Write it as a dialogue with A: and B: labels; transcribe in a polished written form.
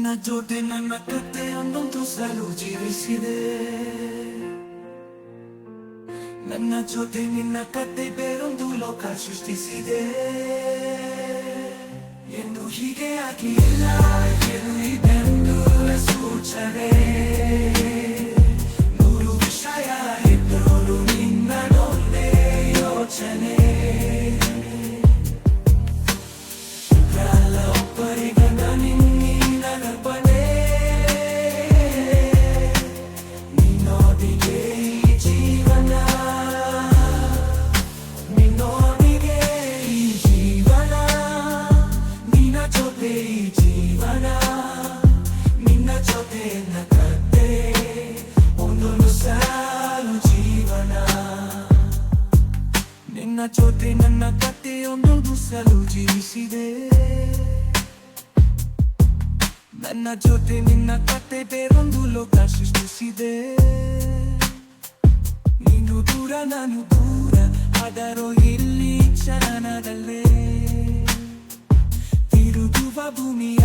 A: ನನ್ನ ಜೊತೆ ನನ್ನ ಕಥೆಯನ್ನೊಂದು ಸಲು ಜೀವಿಸಿದೆ. ನನ್ನ ಜೊತೆ ನಿನ್ನ ಕತೆ ಬೇರೊಂದು ಲೋಕ ಸೃಷ್ಟಿಸಿದೆ. ಎಂದು ಹೀಗೆ ಆಗಿಲ್ಲ ಏನು ಇದೆಂದು ಸೂಚನೆ. ನೂರು ವಿಷಯ ಇದ್ದೋರು ನಿನ್ನದೊಂದೇ ಯೋಚನೆ. ಒಬ್ಬರಿಗನ ನಿನ್ನ ಗರ್ಭನೆ. ನಿನ್ನೊಂದಿಗೆ ಈ ಜೀವನ. ನಿನ್ನೊಂದಿಗೆ ಈ ಜೀವನ. ನಿನ್ನ ಜೊತೆ ಈ ಜೀವನ. ನಿನ್ನ ಜೊತೆ ನನ್ನ ಕತೆ ಒಂದೊಂದು ಸಾಲು ಜೀವನ. ನಿನ್ನ ಜೊತೆ ನನ್ನ ಕತೆ ಒಂದೊಂದು ಸಲು ಜೀವಿಸಿದೆ. ನನ್ನ ಜೊತೆ ನಿನ್ನ ಕತೆ ಬೇರೊಂದು ಲೋಕ ಸೃಷ್ಟಿಸಿದೆ. ನೀನು ದೂರ ನಾನು ದೂರ ಆದರೂ ಇಲ್ಲಿ ಕ್ಷಣದಲ್ಲೇ ತಿರುಗುವ ಭೂಮಿ